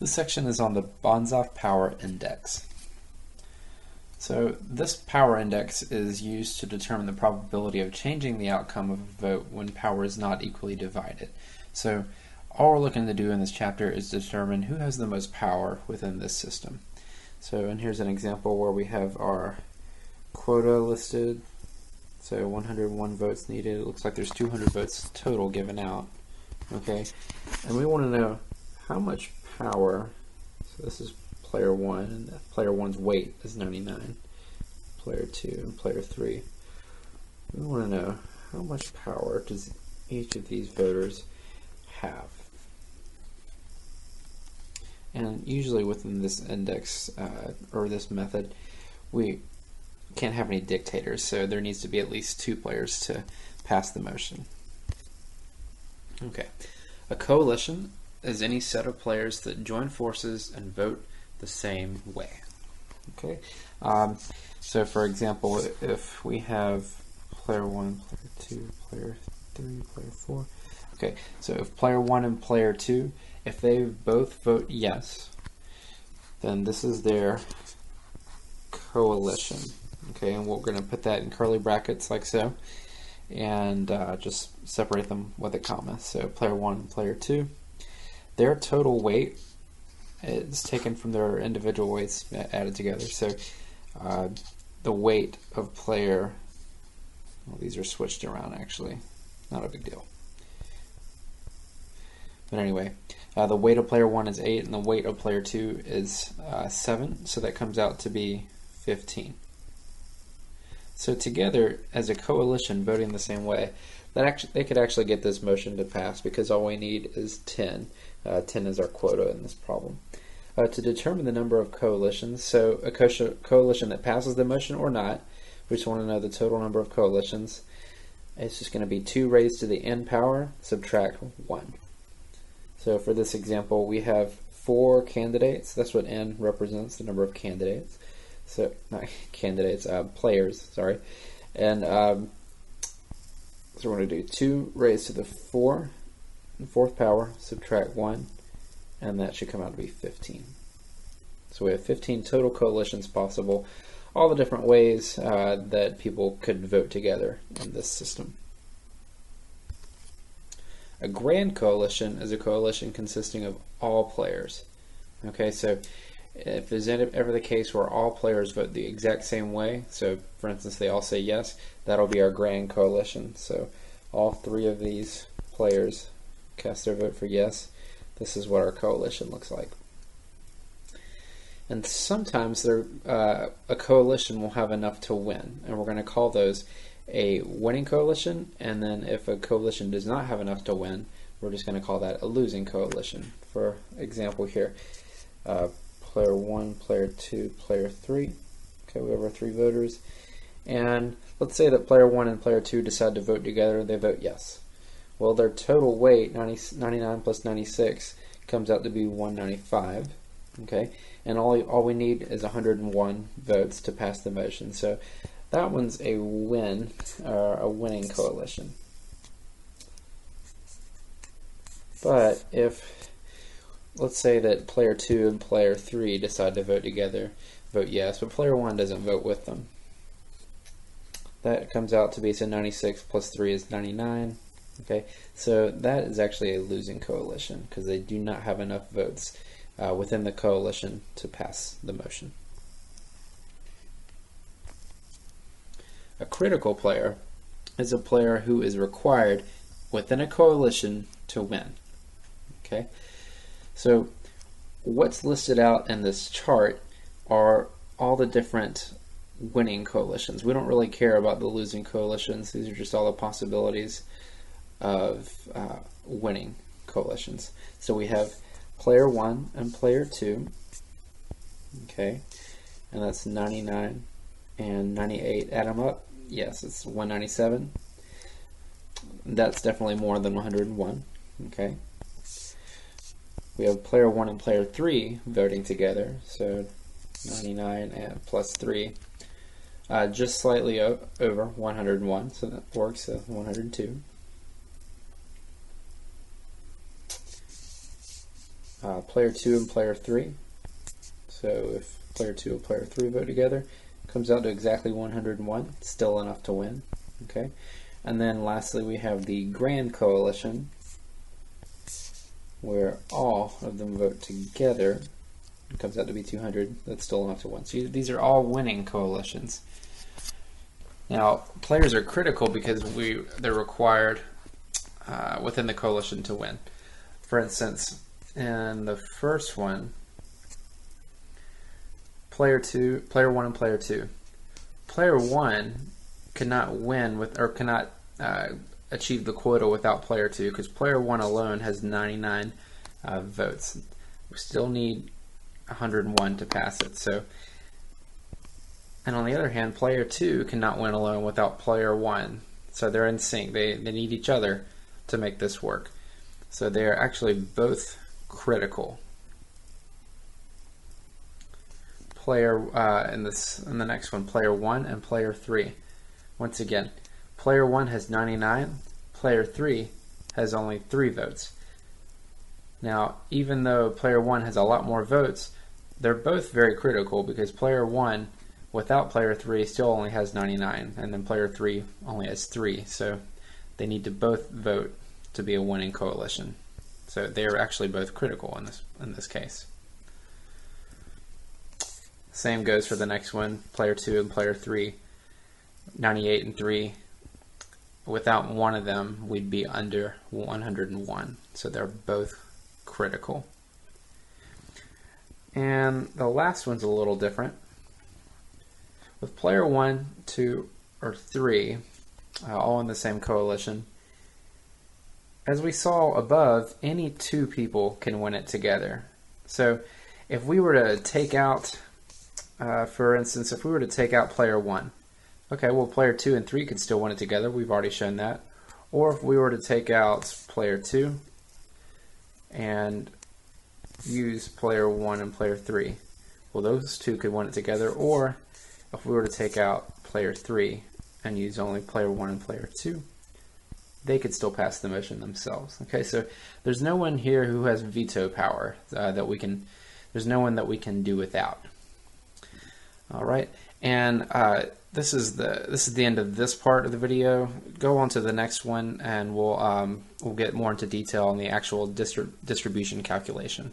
This section is on the Banzhaf power index. So this power index is used to determine the probability of changing the outcome of a vote when power is not equally divided. So all we're looking to do in this chapter is determine who has the most power within this system. So, and here's an example where we have our quota listed. So 101 votes needed. It looks like there's 200 votes total given out. Okay, and we want to know how much power. So this is player 1, and player 1's weight is 99. Player 2 and player 3. We want to know how much power does each of these voters have. And usually within this index or this method, we can't have any dictators, so there needs to be at least 2 players to pass the motion. Okay, a coalition is any set of players that join forces and vote the same way. Okay, so for example, if we have player 1, player 2, player 3, player 4. Okay, so if player 1 and player 2, if they both vote yes, then this is their coalition. Okay, and we're going to put that in curly brackets like so, and just separate them with a comma. So player 1 and player 2, their total weight is taken from their individual weights added together. So the weight of player, well, these are switched around actually, not a big deal. But anyway, the weight of player 1 is 8 and the weight of player 2 is 7, so that comes out to be 15. So together, as a coalition voting the same way, they could actually get this motion to pass because all we need is 10. 10 is our quota in this problem. To determine the number of coalitions, so a coalition that passes the motion or not, we just want to know the total number of coalitions. It's just going to be 2 raised to the n power, subtract 1. So for this example, we have 4 candidates. That's what n represents, the number of candidates. So, not candidates, players, sorry. And so we're going to do 2 raised to the 4th power, subtract 1, and that should come out to be 15. So we have 15 total coalitions possible, all the different ways that people could vote together in this system. A grand coalition is a coalition consisting of all players. Okay, so if there's ever the case where all players vote the exact same way, so for instance they all say yes, that'll be our grand coalition. So all 3 of these players cast their vote for yes. This is what our coalition looks like. And sometimes a coalition will have enough to win, and we're going to call those a winning coalition, and then if a coalition does not have enough to win, we're just going to call that a losing coalition. For example here, player 1, player 2, player 3. Okay, we have our 3 voters. And let's say that player 1 and player 2 decide to vote together. They vote yes. Well, their total weight, 99 plus 96, comes out to be 195. Okay, and all we need is 101 votes to pass the motion. So that one's a win, a winning coalition. But if, let's say that player 2 and player 3 decide to vote together, vote yes, but player 1 doesn't vote with them. That comes out to be, so 96 plus 3 is 99. Okay, so that is actually a losing coalition because they do not have enough votes within the coalition to pass the motion. A critical player is a player who is required within a coalition to win. Okay, so what's listed out in this chart are all the different winning coalitions. We don't really care about the losing coalitions. These are just all the possibilities of winning coalitions. So we have player 1 and player 2. Okay, and that's 99 and 98. Add them up. Yes, it's 197. That's definitely more than 101. Okay. We have player 1 and player 3 voting together. So 99 and plus 3. Just slightly over 101. So that works. So 102. player 2 and player 3. So if player 2 and player 3 vote together, it comes out to exactly 101, still enough to win. Okay, and then lastly we have the Grand Coalition, where all of them vote together. It comes out to be 200. That's still enough to win. So these are all winning coalitions. Now, players are critical because they're required within the coalition to win. For instance, in the first one, player 1 and player 2. Player 1 cannot win with, or cannot achieve the quota without player 2, because player 1 alone has 99 votes. We still need 101 to pass it. So, and on the other hand, player 2 cannot win alone without player 1. So they're in sync. They need each other to make this work. So they are actually both critical. Player in the next one, player 1 and player 3. Once again, player 1 has 99. Player 3 has only 3 votes. Now, even though player 1 has a lot more votes, they're both very critical, because player 1 without player 3 still only has 99, and then player 3 only has 3. So they need to both vote to be a winning coalition. So they are actually both critical in this case. Same goes for the next one, player 2 and player 3, 98 and 3. Without one of them, we'd be under 101. So they're both critical. And the last one's a little different. With player 1, 2, or 3, all in the same coalition, as we saw above, any 2 people can win it together. So if we were to take out, for instance, if we were to take out player 1, okay, well, player 2 and 3 could still win it together. We've already shown that. Or if we were to take out player 2 and use player 1 and player 3, well, those 2 could win it together. Or if we were to take out player 3 and use only player 1 and player 2, they could still pass the motion themselves. Okay, so there's no one here who has veto power there's no one that we can do without. All right, and this is the end of this part of the video. Go on to the next one, and we'll get more into detail on the actual distribution calculation.